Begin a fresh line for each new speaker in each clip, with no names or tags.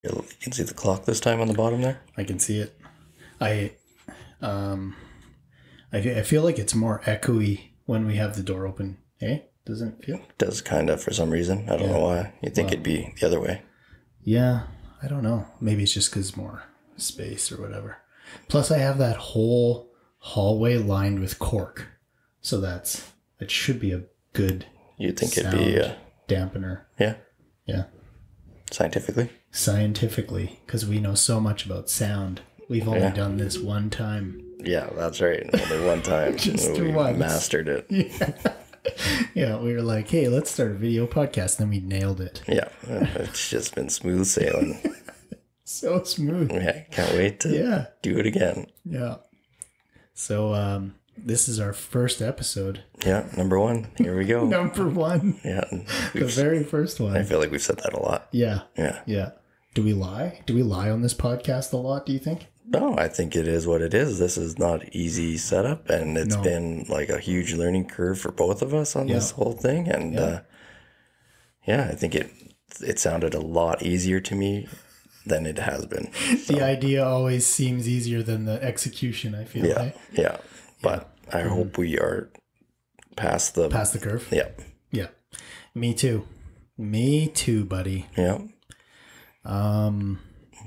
You can see the clock this time on the bottom there.
I can see it. I um I feel like it's more echoey when we have the door open. Hey, doesn't it feel?
It does kind of for some reason. I don't know why. You'd think it'd be the other way.
Yeah, I don't know. Maybe it's just because more space or whatever. Plus, I have that whole hallway lined with cork, so it should be a good.
You'd think
sound
it'd be
dampener.
yeah,
Yeah,
scientifically,
because we know so much about sound. We've only done this one time.
Yeah, that's right. Only one time.
Just
we
once.
mastered it.
Yeah, we were like, hey, let's start a video podcast. And then we nailed it.
Yeah, it's just been smooth sailing.
So smooth.
Yeah, can't wait to do it again.
Yeah. So this is our first episode.
Yeah, number 1. Here we go.
Number 1.
Yeah.
The very first one.
I feel like we've said that a lot.
Yeah.
Yeah.
Yeah. Do we lie? Do we lie on this podcast a lot, do you think?
No, I think it is what it is. This is not easy setup, and it's been like a huge learning curve for both of us on this whole thing. And I think it sounded a lot easier to me than it has been. So.
The idea always seems easier than the execution, I feel like.
Yeah. But I hope we are past the
curve.
Yeah.
Yeah. Me too, buddy.
Yeah. Well,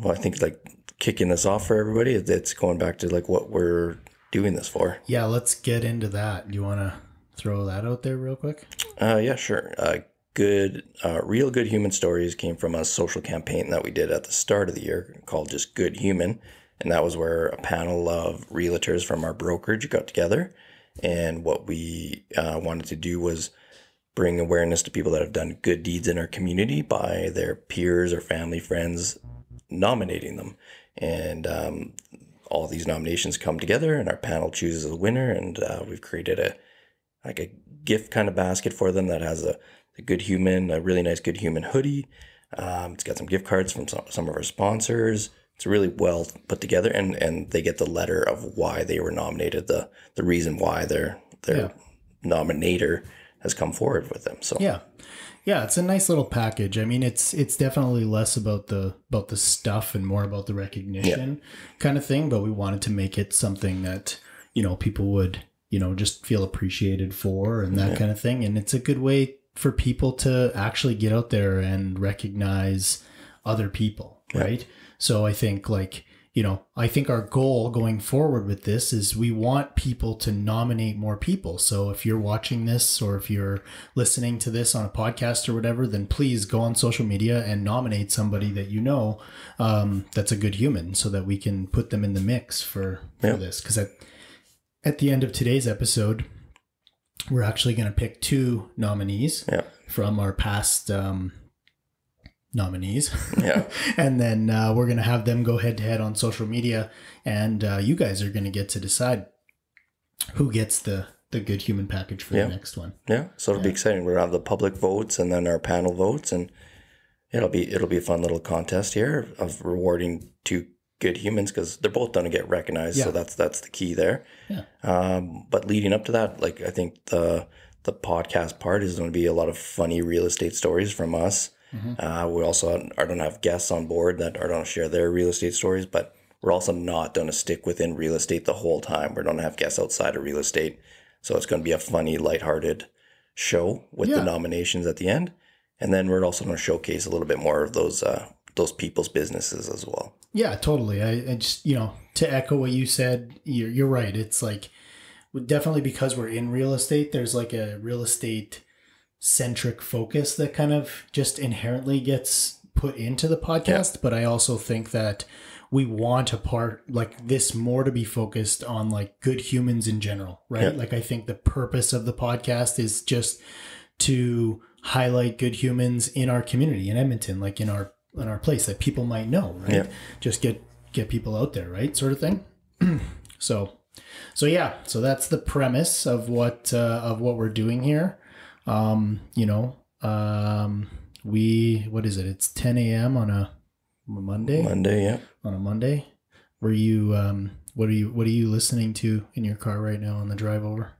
I think like kicking this off for everybody, it's going back to like what we're doing this for.
Yeah, let's get into that. Do you want to throw that out there real quick?
Yeah, sure. Real good human stories came from a social campaign that we did at the start of the year called just Good Human. And that was where a panel of realtors from our brokerage got together. And what we wanted to do was bring awareness to people that have done good deeds in our community by their peers or family friends nominating them. And all these nominations come together and our panel chooses a winner. And we've created a gift kind of basket for them that has a Good Human, a really nice Good Human hoodie. It's got some gift cards from some of our sponsors. It's really well put together, and they get the letter of why they were nominated, the reason why their nominator has come forward with them. So
yeah, it's a nice little package. I mean, it's definitely less about the stuff and more about the recognition kind of thing. But we wanted to make it something that people would just feel appreciated for and that kind of thing. And it's a good way for people to actually get out there and recognize other people, right? So I think I think our goal going forward with this is we want people to nominate more people. So if you're watching this or if you're listening to this on a podcast or whatever, then please go on social media and nominate somebody that that's a good human so that we can put them in the mix for this. Because at the end of today's episode, we're actually going to pick 2 nominees from our past nominees.
Yeah.
And then we're going to have them go head to head on social media. And you guys are going to get to decide who gets the Good Human package for the next one.
Yeah. So it'll be exciting. We'll have the public votes and then our panel votes. And it'll be a fun little contest here of rewarding 2 good humans because they're both going to get recognized. So that's the key there.
Yeah.
But leading up to that, like I think the podcast part is going to be a lot of funny real estate stories from us. Mm-hmm. We also are going to have guests on board that are going to share their real estate stories, but we're also not going to stick within real estate the whole time. We're going to have guests outside of real estate. So it's going to be a funny, lighthearted show with the nominations at the end. And then we're also going to showcase a little bit more of those people's businesses as well.
Yeah, totally. I just, to echo what you said, you're right. It's like definitely because we're in real estate, there's like a real estate centric focus that kind of just inherently gets put into the podcast. But I also think that we want a part like this more to be focused on like good humans in general, right? Like I think the purpose of the podcast is just to highlight good humans in our community in Edmonton, like in our place that people might know, right? Just get people out there, right? Sort of thing. So that's the premise of what we're doing here. What is it? It's 10 a.m. on a Monday. On a Monday. Were you what are you listening to in your car right now on the drive over?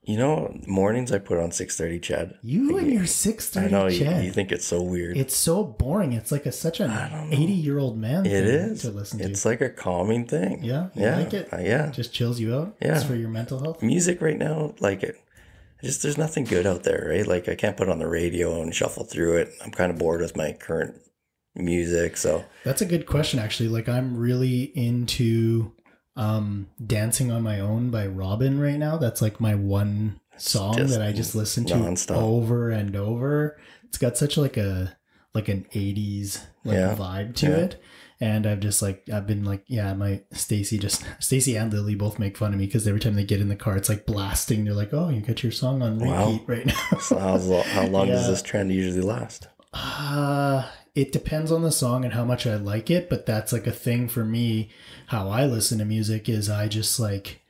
You know, mornings I put on 6:30 Chad.
You
Like,
and your
I
6:30
know
Chad.
you think it's so weird.
It's so boring. It's like such an
I don't know.
80-year-old man
It
thing
is.
to listen to.
It's like a calming thing.
Yeah, you
Yeah.
like it?
Yeah.
Just chills you out?
Yeah.
It's for your mental health?
Music right now, like it. Just there's nothing good out there, right? Like I can't put it on the radio and shuffle through it. I'm kind of bored with my current music, so
That's a good question, actually. Like, I'm really into Dancing on My Own by Robin right now. That's like my one song
just
that I just listen to
nonstop.
over and over. It's got such like an 80s like
Yeah.
vibe to
Yeah.
it. And I've been like, yeah, my Stacy and Lily both make fun of me because every time they get in the car, it's like blasting. They're like, oh, you got your song on repeat
Wow.
right now.
So how long does
Yeah.
this trend usually last?
It depends on the song and how much I like it, but that's like a thing for me. How I listen to music is I just like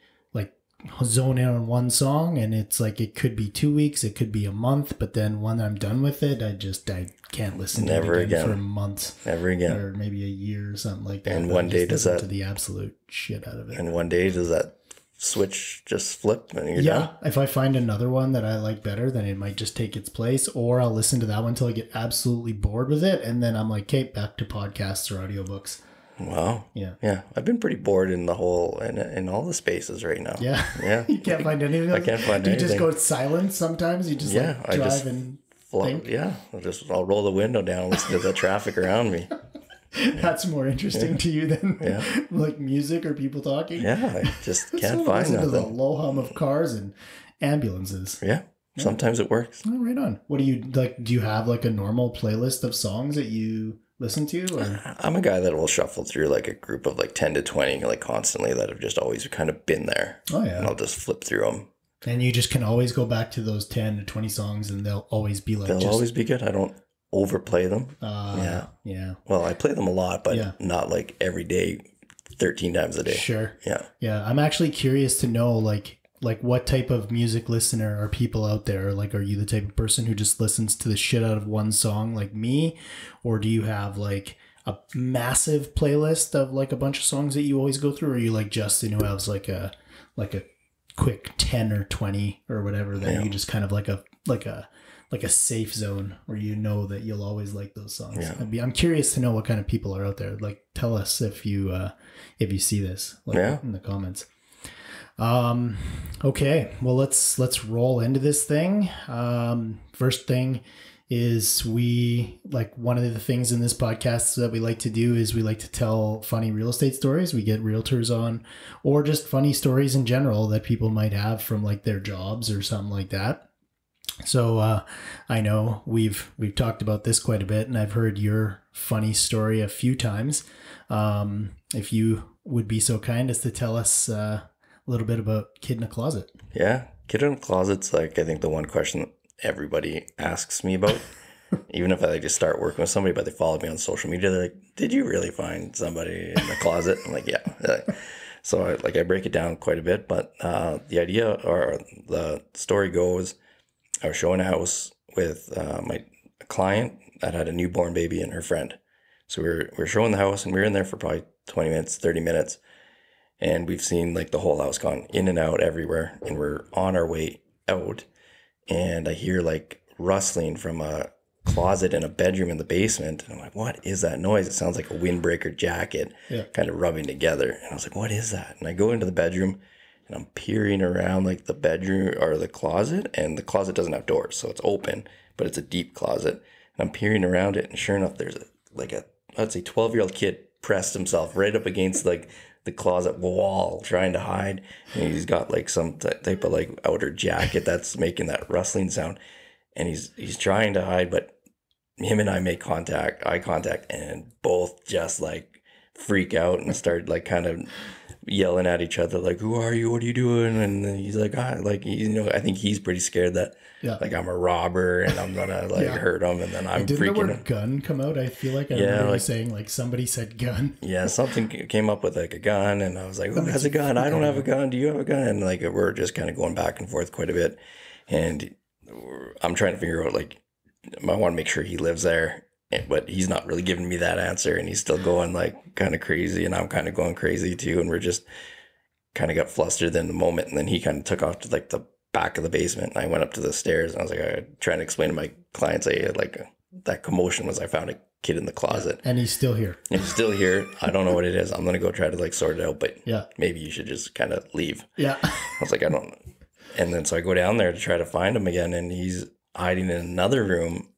zone in on one song, and it's like it could be 2 weeks, it could be a month, but then when I'm done with it, I can't listen to
Never
it again
again.
for months
Never again.
or maybe a year or something like that.
And
But
one
I
day
just
does
listen
that-
to the absolute shit out of it.
And one day does that switch just flip and you're
Yeah,
done?
if I find another one that I like better, then it might just take its place, or I'll listen to that one until I get absolutely bored with it, and then I'm like, okay, back to podcasts or audiobooks.
Wow.
Yeah.
Yeah. I've been pretty bored in the whole in all the spaces right now.
Yeah.
Yeah.
You can't find anything else?
I can't find
Do you just
anything.
go silent sometimes? You just
Yeah,
like
I
drive
just
and
Float. Yeah. I'll roll the window down and listen to the traffic around me.
that's more interesting to you than
Yeah.
like music or people talking?
Yeah. I just
So
can't find
listen to the
nothing.
low hum of cars and ambulances.
Yeah. Sometimes it works.
Oh, right on. What do you like? Do you have like a normal playlist of songs that you listen to? Or?
I'm a guy that will shuffle through like a group of like 10 to 20 like constantly that have just always kind of been there.
Oh,
And
yeah.
I'll just flip through them.
And you just can always go back to those 10 to 20 songs and they'll always be like,
They'll
just,
always be good. I don't overplay them.
yeah. Yeah.
Well, I play them a lot, but
Yeah.
not like every day, 13 times a day.
Sure.
Yeah.
Yeah. I'm actually curious to know like what type of music listener are people out there? Like, are you the type of person who just listens to the shit out of one song like me? Or do you have like a massive playlist of like a bunch of songs that you always go through? Or are you like Justin who has like a quick 10 or 20 or whatever that you just kind of like a safe zone where you know that you'll always like those songs?
Yeah.
I'm curious to know what kind of people are out there. Like, tell us if you see this like in the comments. Okay, well let's roll into this thing. First thing is one of the things in this podcast that we like to do is we like to tell funny real estate stories. We get realtors on, or just funny stories in general that people might have from like their jobs or something like that. So I know we've talked about this quite a bit, and I've heard your funny story a few times. If you would be so kind as to tell us a little bit about Kid in a Closet.
Yeah. Kid in a Closet's like, I think the one question that everybody asks me about. Even if I just start working with somebody, but they follow me on social media, they're like, did you really find somebody in the closet? I'm like, yeah. So I break it down quite a bit, but the idea or the story goes, I was showing a house with my client that had a newborn baby and her friend. So we were showing the house, and we were in there for probably 20 minutes, 30 minutes. And we've seen like the whole house gone in and out everywhere. And we're on our way out. And I hear like rustling from a closet in a bedroom in the basement. And I'm like, what is that noise? It sounds like a windbreaker jacket kind of rubbing together. And I was like, what is that? And I go into the bedroom, and I'm peering around like the bedroom or the closet. And the closet doesn't have doors, so it's open, but it's a deep closet. And I'm peering around it. And sure enough, there's I'd say 12-year-old kid pressed himself right up against like the closet wall trying to hide, and he's got like some type of like outer jacket that's making that rustling sound, and he's trying to hide, but him and I make eye contact, and both just like freak out and start like kind of yelling at each other like, who are you, what are you doing? And then he's like, I think he's pretty scared that like I'm a robber and I'm gonna like hurt him, and then I'm
Didn't
freaking
the word
out.
gun come out? I feel like I remember you saying like somebody said gun.
Yeah, something came up with like a gun, and I was like, who has a gun? I don't have a gun. Do you have a gun? And like we're just kind of going back and forth quite a bit, and I'm trying to figure out like I want to make sure he lives there, but he's not really giving me that answer, and he's still going like kind of crazy, and I'm kind of going crazy too, and we're just kind of got flustered in the moment, and then he kind of took off to like the back of the basement. And I went up to the stairs and I was like, trying to explain to my clients, that commotion was I found a kid in the closet.
And he's still here.
And he's still here. I don't know what it is. I'm going to go try to like sort it out, but
Yeah.
maybe you should just kind of leave.
Yeah.
I was like, I don't know. And then so I go down there to try to find him again, and he's hiding in another room.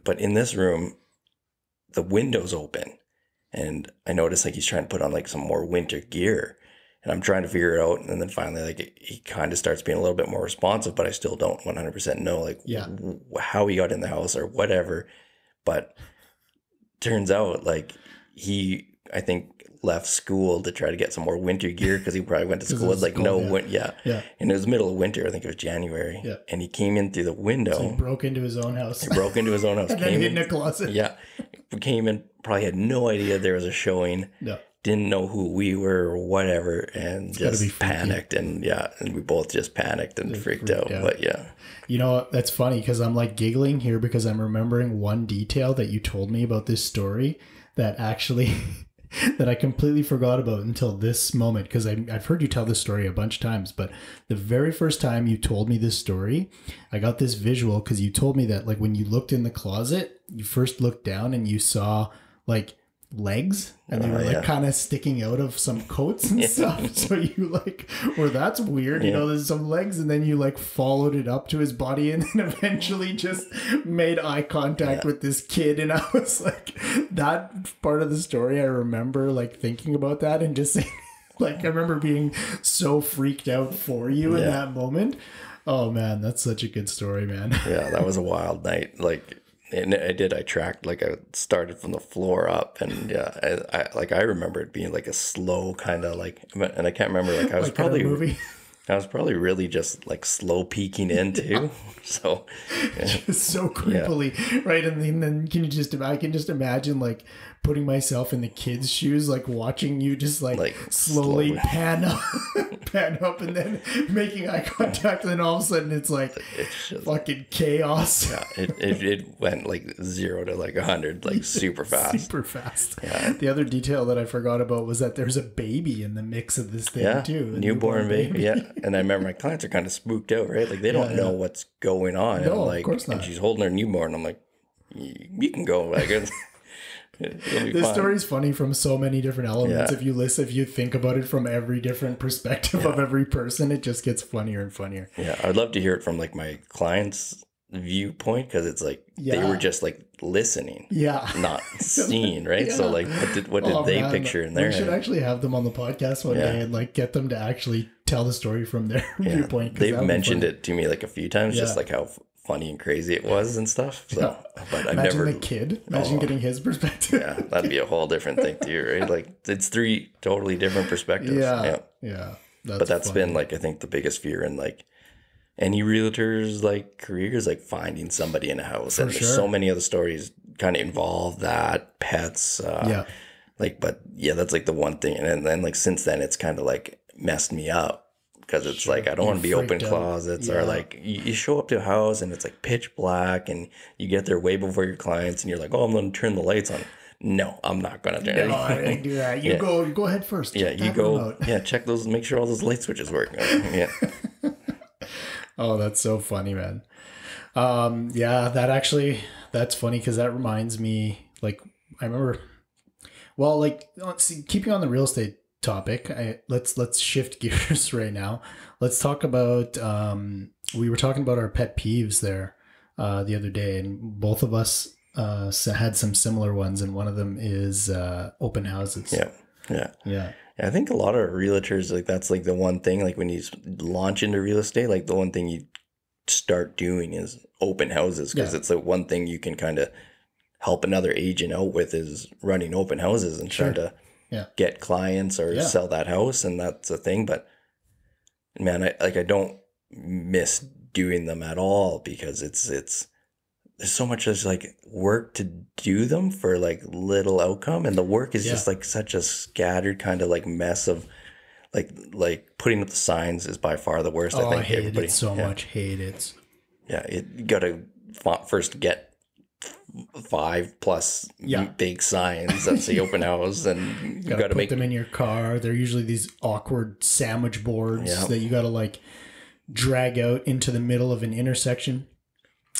But in this room, the window's open. And I noticed like he's trying to put on like some more winter gear. And I'm trying to figure it out. And then finally, like he kind of starts being a little bit more responsive, but I still don't 100% know like how he got in the house or whatever. But turns out like I think left school to try to get some more winter gear because he probably went to school with like
yeah.
And it was middle of winter. I think it was January.
Yeah.
And he came in through the window.
So he broke into his own house.
He broke into his own house.
And then hid in a closet.
Yeah. Came in, probably had no idea there was a showing.
No.
Didn't know who we were or whatever, and just panicked. And and we both just panicked and freaked out. But yeah.
You know, that's funny because I'm like giggling here because I'm remembering one detail that you told me about this story that actually that I completely forgot about until this moment, because I've heard you tell this story a bunch of times, but the very first time you told me this story, I got this visual because you told me that like when you looked in the closet, you first looked down and you saw like legs and they were like kind of sticking out of some coats and stuff. So you like, well, that's weird. You know, there's some legs, and then you like followed it up to his body and then eventually just made eye contact with this kid. And I was like, that part of the story, I remember like thinking about that and just saying, like, I remember being so freaked out for you in that moment. Oh man, that's such a good story, man.
Yeah, that was a wild night. Like, and I tracked, like I started from the floor up, and I remember it being like a slow kind of like, and I can't remember, like I was like I was probably really just like slow peeking in too. So
just so creepily, right? And then I can just imagine like putting myself in the kid's shoes, like watching you just like slowly pan up and then making eye contact, and then all of a sudden it's just fucking chaos.
Yeah, it went like 0 to like 100 like super fast.
Yeah. The other detail that I forgot about was that there's a baby in the mix of this thing too.
Newborn baby. Yeah. And I remember my clients are kind of spooked out, right? Like they don't know what's going on.
No,
and like,
of course not.
And she's holding her newborn. I'm like, you can go. Like,
this story's funny from so many different elements. If you think about it from every different perspective of every person, it just gets funnier and funnier.
Yeah. I'd love to hear it from like my clients' viewpoint, because it's like they were just like listening, not seeing, right? So like what did they picture in their
head? We should actually have them on the podcast one day and like get them to actually tell the story from their viewpoint.
They've mentioned it to me like a few times, just like how funny and crazy it was and stuff. So but I've
imagine
never
the kid getting his perspective.
Yeah, that'd be a whole different thing too, right? Like it's 3 totally different perspectives.
Yeah.
But that's funny. Been like I think the biggest fear in like any realtor's like careers, like finding somebody in a house. And there's so many other stories kind of involve that, pets. Like, but that's like the one thing. And then like since then it's kind of like messed me up, because it's like I don't want to be open closets or like you show up to a house and it's like pitch black and you get there way before your clients and you're like, oh, I'm going to turn the lights on. No, I'm not going to turn it on.
I didn't do that. You go ahead first.
Yeah, you go. Check those, make sure all those light switches work. Yeah.
Oh, that's so funny, man. That's funny because that reminds me, like, I remember, well, like, keeping on the real estate topic, let's shift gears right now. Let's talk about, we were talking about our pet peeves there the other day, and both of us had some similar ones, and one of them is open houses. Yeah. I think a lot of realtors, like that's like the one thing, like when you launch into real estate, like the one thing you start doing is open houses, because it's like one thing you can kind of help another agent out with is running open houses and trying to get clients or sell that house, and that's a thing. But man, I don't miss doing them at all, because it's there's so much just like work to do them for like little outcome, and the work is just like such a scattered kind of like mess of like putting up the signs is by far the worst. I think everybody it so much. Hate it.
Yeah, you got to first get 5+ big signs that say open house, and you got to
put them in your car. They're usually these awkward sandwich boards that you got to like drag out into the middle of an intersection.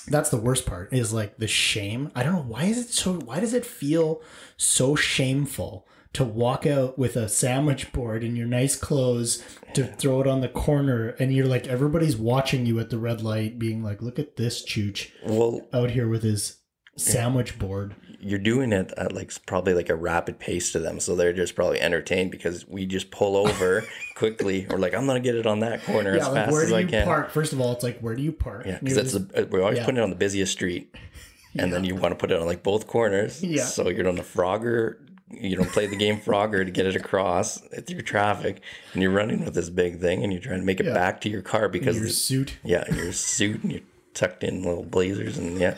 That's the worst part, is like the shame. I don't know, why does it feel so shameful to walk out with a sandwich board in your nice clothes to throw it on the corner, and you're like, everybody's watching you at the red light being like, look at this chooch out here with his sandwich board.
You're doing it at like probably like a rapid pace to them, so they're just probably entertained because we just pull over quickly. Or like, I'm gonna get it on that corner as fast as I can. Where do you
park? First of all, it's like, where do you park?
Yeah, because we're always putting it on the busiest street, and then you want to put it on like both corners. Yeah. So you're on the Frogger. You don't play the game Frogger to get it across through traffic, and you're running with this big thing, and you're trying to make it back to your car because
your suit.
Yeah, your suit, and you're tucked in little blazers, and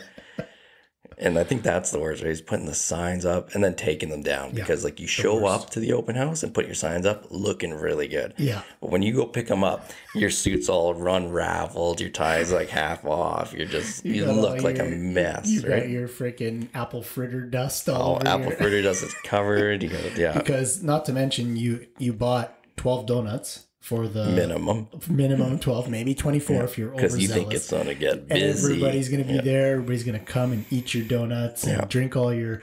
And I think that's the worst, right? He's putting the signs up and then taking them down because like you show up to the open house and put your signs up looking really good.
Yeah.
But when you go pick them up, your suit's all unraveled, your tie's like half off. You look like a mess,
you
right?
got your freaking apple fritter dust all over
apple fritter dust is covered. You got,
Because not to mention you bought 12 donuts. For the minimum 12, maybe 24 if you're overzealous.
Because you think it's going to get busy.
Everybody's going to be there. Everybody's going to come and eat your donuts and drink all your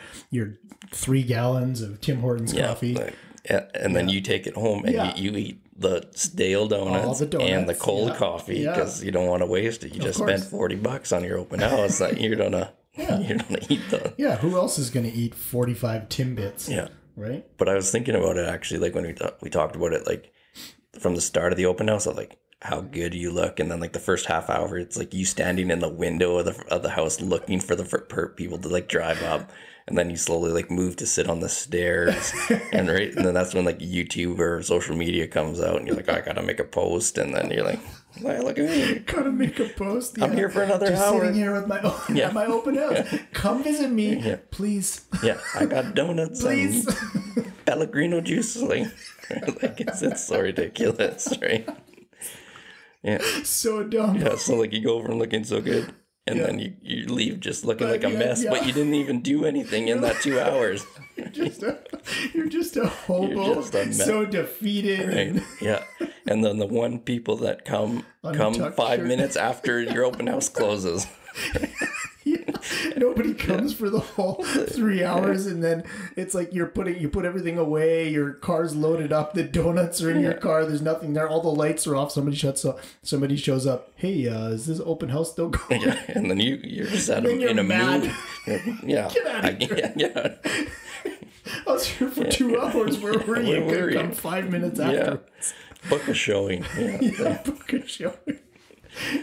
3 gallons of Tim Hortons coffee.
And then you take it home and you eat the stale donuts and the cold coffee because you don't want to waste it. You just spent $40 on your open house that you're gonna eat those.
Yeah, who else is going to eat 45 Timbits? Yeah, right.
But I was thinking about it actually, like when we talked about it, like. From the start of the open house, of like how good you look, and then like the first half hour, it's like you standing in the window of the house looking for the people to like drive up, and then you slowly like move to sit on the stairs, and then that's when like YouTube or social media comes out, and you're like, oh, I gotta make a post, and then you're like, hey, look at me,
gotta make a post.
I'm here for another hour.
Sitting here with my open house. Come visit me, please.
Yeah, I got donuts, please. And Pellegrino juice, like it's so ridiculous, right? Yeah,
so dumb.
Yeah, so like you go over and looking so good, and then you leave just looking like a mess, but you didn't even do anything in that 2 hours.
You're just a hobo, just a so defeated.
Right? Yeah, and then the one people that come 5 minutes after your open house closes.
Nobody comes for the whole 3 hours, and then it's like you put everything away, your car's loaded up, the donuts are in your car, there's nothing there, all the lights are off, somebody shows up, hey, is this open house still going?
Yeah, and then you're just in a
mad
mood. Yeah.
Get out of here. Yeah. I was here for 2 hours. Where were you? Could come 5 minutes after.
Book a showing.
Book a showing.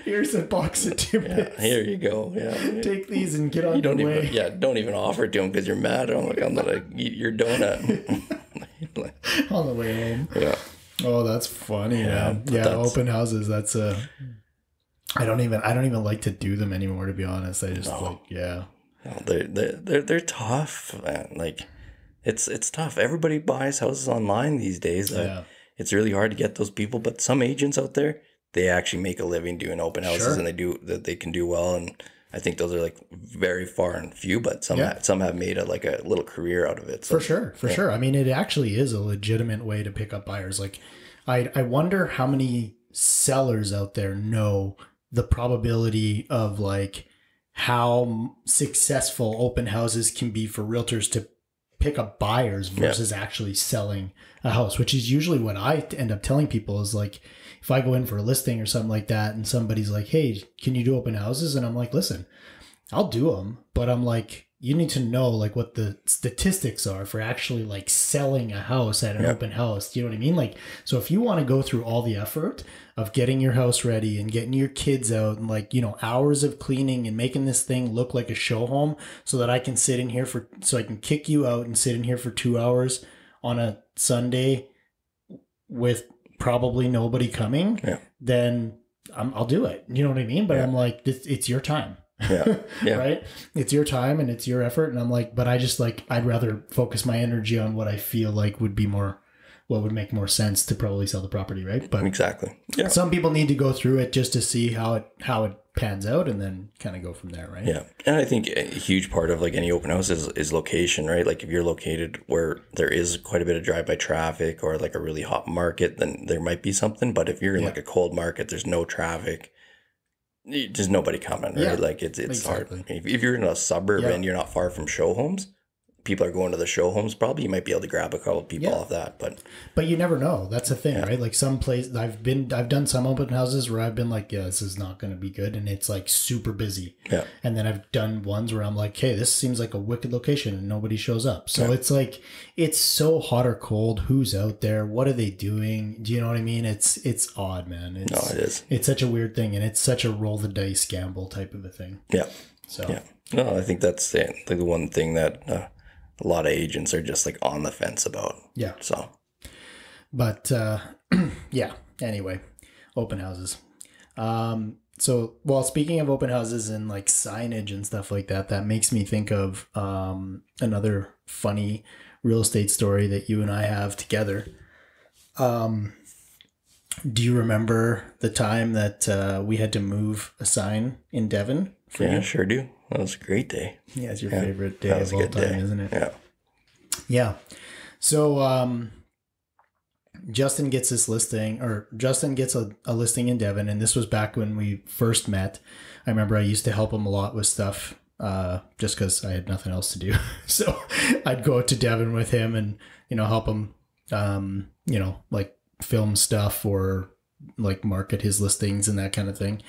Here's a box of Timbits.
Yeah, here you go. Yeah,
take these and get on your way.
Don't even offer it to them because you're mad. I'm gonna eat your donut
on the way home.
Yeah.
Oh, that's funny. Yeah. Open houses. That's I don't even like to do them anymore. To be honest, I just
they're tough, man. Like it's tough. Everybody buys houses online these days. It's really hard to get those people, but some agents out there, they actually make a living doing open houses, and they can do well. And I think those are like very far and few, but some have made a little career out of it. So,
for sure. I mean, it actually is a legitimate way to pick up buyers. Like, I wonder how many sellers out there know the probability of like how successful open houses can be for realtors to pick up buyers versus actually selling a house, which is usually what I end up telling people is like, if I go in for a listing or something like that and somebody's like, hey, can you do open houses? And I'm like, listen, I'll do them. But I'm like, you need to know like what the statistics are for actually like selling a house at an open house. Do you know what I mean? Like, so if you want to go through all the effort of getting your house ready and getting your kids out and like, hours of cleaning and making this thing look like a show home so that I can sit in here so I can kick you out and sit in here for 2 hours on a Sunday with probably nobody coming, then I'll do it. You know what I mean? But I'm like, it's your time. Right? It's your time and it's your effort. And I'm like, but I just like, I'd rather focus my energy on what I feel like would make more sense to probably sell the property. Right. But
exactly.
Some people need to go through it just to see how it pans out, and then kind of go from there, right?
Yeah. And I think a huge part of like any open house is location, right? Like if you're located where there is quite a bit of drive-by traffic or like a really hot market, then there might be something. But if you're in like a cold market, there's no traffic, there's nobody coming, right?
Yeah,
Like it's
exactly.
hard. If you're in a suburb and you're not far from show homes, people are going to the show homes, probably you might be able to grab a couple of people off that,
but you never know. That's the thing, right? Like some place I've done some open houses where I've been like, yeah, this is not going to be good, and it's like super busy.
Yeah.
And then I've done ones where I'm like, hey, this seems like a wicked location, and nobody shows up. So it's like, it's so hot or cold. Who's out there? What are they doing? Do you know what I mean? It's odd, man.
No, it is.
It's such a weird thing, and it's such a roll the dice gamble type of a thing.
Yeah.
So
yeah. No, I think that's like the one thing that a lot of agents are just like on the fence about.
Yeah.
So,
but yeah. Anyway, open houses. So, well, speaking of open houses and like signage and stuff like that, that makes me think of another funny real estate story that you and I have together. Do you remember the time that we had to move a sign in Devon?
Yeah, sure do. That was a great day.
Yeah, it's your favorite day of all time, isn't it?
Yeah.
Yeah. So Justin gets this listing, or Justin gets a listing in Devon, and this was back when we first met. I remember I used to help him a lot with stuff just because I had nothing else to do. So I'd go out to Devon with him and, help him, like film stuff or like market his listings and that kind of thing.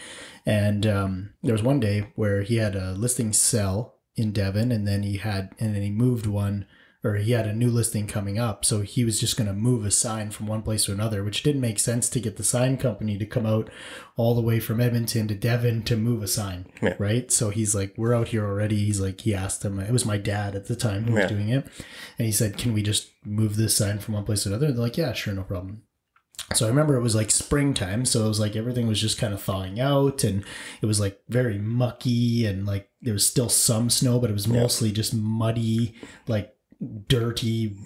And there was one day where he had a listing sell in Devon, and then he moved one, or he had a new listing coming up. So he was just going to move a sign from one place to another, which didn't make sense to get the sign company to come out all the way from Edmonton to Devon to move a sign.
Yeah.
Right. So he's like, we're out here already. He's like, he asked him, it was my dad at the time who was doing it. And he said, can we just move this sign from one place to another? And they're like, yeah, sure. No problem. So I remember it was like springtime. So it was like everything was just kind of thawing out, and it was like very mucky, and like there was still some snow, but it was mostly just muddy, like dirty,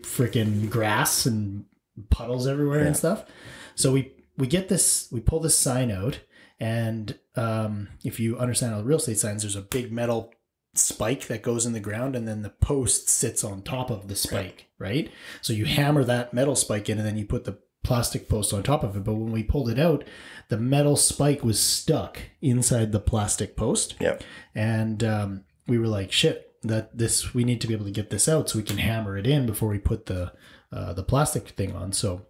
freaking grass and puddles everywhere and stuff. So we get this, we pull this sign out, and if you understand how real estate signs, there's a big metal spike that goes in the ground, and then the post sits on top of the spike, right? So you hammer that metal spike in, and then you put the plastic post on top of it. But when we pulled it out, the metal spike was stuck inside the plastic post.
Yep.
And we were like, shit, we need to be able to get this out so we can hammer it in before we put the plastic thing on. So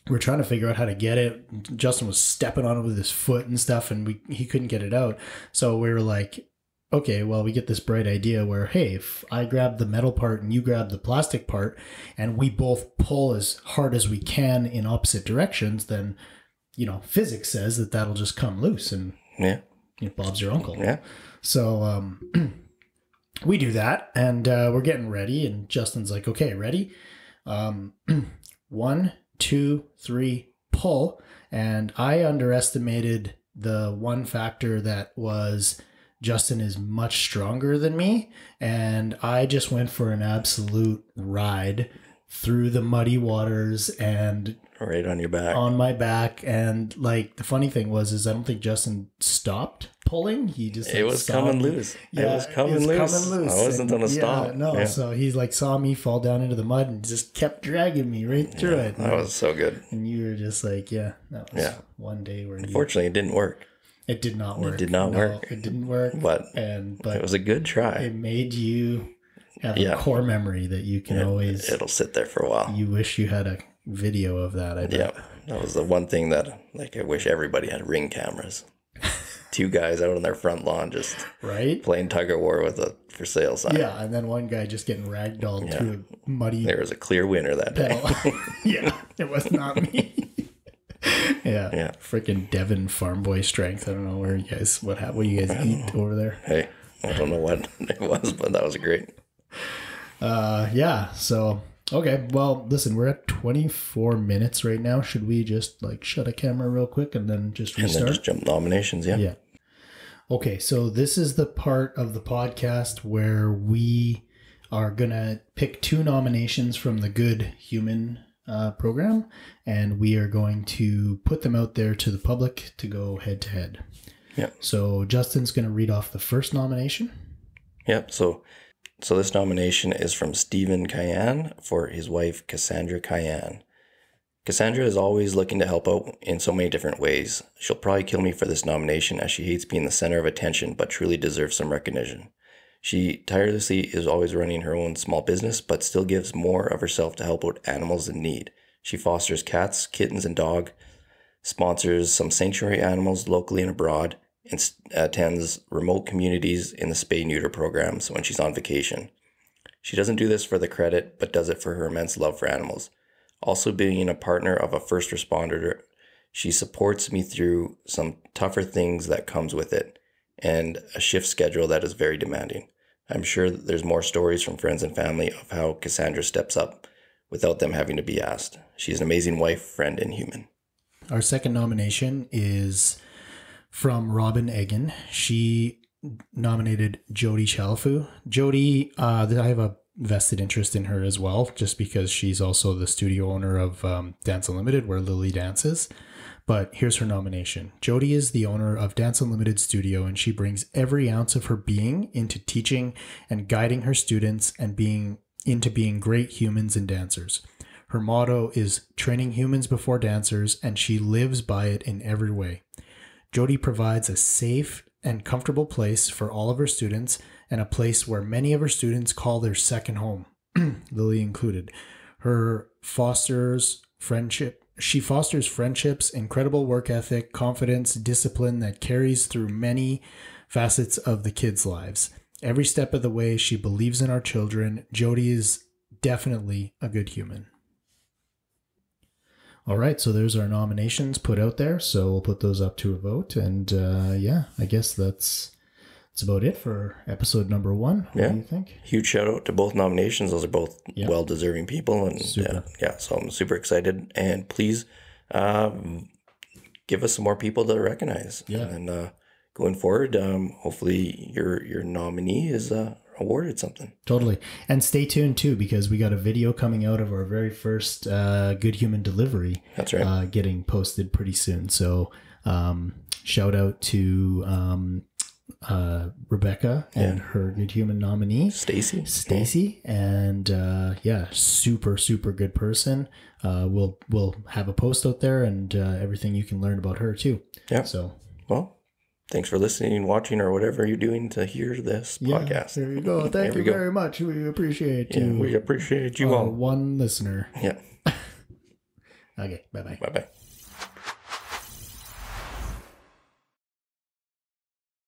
we're trying to figure out how to get it. Justin was stepping on it with his foot and stuff, and he couldn't get it out. So we were like, okay, well, we get this bright idea where, hey, if I grab the metal part and you grab the plastic part, and we both pull as hard as we can in opposite directions, then, physics says that that'll just come loose, and Bob's your uncle.
Yeah.
So we do that, and we're getting ready, and Justin's like, okay, ready? 1, 2, 3, pull. And I underestimated the one factor that was Justin is much stronger than me, and I just went for an absolute ride through the muddy waters and
right on your back.
On my back. And like the funny thing was I don't think Justin stopped pulling. He just
it was coming loose.
Yeah,
it was coming loose. I wasn't gonna stop.
No, so he's like saw me fall down into the mud and just kept dragging me right through it.
That was so good.
And you were just like, that was one day where
unfortunately it didn't work.
It did not work.
It did not work.
It didn't work.
But
it
was a good try.
It made you have a core memory that you can always...
It'll sit there for a while.
You wish you had a video of that, I bet.
Yeah. That was the one thing that, I wish everybody had Ring cameras. 2 guys out on their front lawn just playing tug of war with a for sale sign.
Yeah, and then one guy just getting ragdolled through a muddy...
There was a clear winner that day.
Yeah, it was not me. Yeah. Freaking Devon farm boy strength. I don't know where you guys, what you guys eat over there.
Hey, I don't know what it was, but that was great.
So, okay. Well, listen, we're at 24 minutes right now. Should we just shut a camera real quick and then just restart?
And then just jump nominations. Yeah.
Yeah. Okay. So this is the part of the podcast where we are going to pick 2 nominations from the Good Human program, and we are going to put them out there to the public to go head to head.
Yeah.
So Justin's going to read off the first nomination.
Yep. So this nomination is from Stephen Cayenne for his wife, Cassandra Cayenne. Cassandra is always looking to help out in so many different ways. She'll probably kill me for this nomination as she hates being the center of attention, but truly deserves some recognition. She tirelessly is always running her own small business, but still gives more of herself to help out animals in need. She fosters cats, kittens, and dogs, sponsors some sanctuary animals locally and abroad, and attends remote communities in the spay-neuter programs when she's on vacation. She doesn't do this for the credit, but does it for her immense love for animals. Also, being a partner of a first responder, she supports me through some tougher things that comes with it, and a shift schedule that is very demanding. I'm sure that there's more stories from friends and family of how Cassandra steps up without them having to be asked. She's an amazing wife, friend, and human.
Our second nomination is from Robin Egan. She nominated Jody Chalafu. Jody, I have a vested interest in her as well, just because she's also the studio owner of Dance Unlimited, where Lily dances. But here's her nomination. Jody is the owner of Dance Unlimited Studio, and she brings every ounce of her being into teaching and guiding her students and being great humans and dancers. Her motto is training humans before dancers, and she lives by it in every way. Jody provides a safe and comfortable place for all of her students, and a place where many of her students call their second home, Lily included. She fosters friendships, incredible work ethic, confidence, discipline that carries through many facets of the kids' lives. Every step of the way, she believes in our children. Jody is definitely a good human. All right, so there's our nominations put out there. So we'll put those up to a vote. And I guess that's about it for episode number 1. What do you think?
Huge shout out to both nominations. Those are both well-deserving people. And
Super.
so I'm super excited. And please give us some more people to recognize.
Yeah.
And going forward, hopefully your nominee is awarded something.
Totally. And stay tuned too, because we got a video coming out of our very first Good Human delivery.
That's right.
Getting posted pretty soon. So shout out to Rebecca and her Good Human nominee, Stacy. And super good person. We'll have a post out there and everything you can learn about her too.
Yeah.
So
thanks for listening, watching, or whatever you're doing to hear this podcast.
There you go. Thank you very much. We appreciate you.
We appreciate you all.
One listener.
Yeah.
Okay. Bye-bye.
Bye-bye.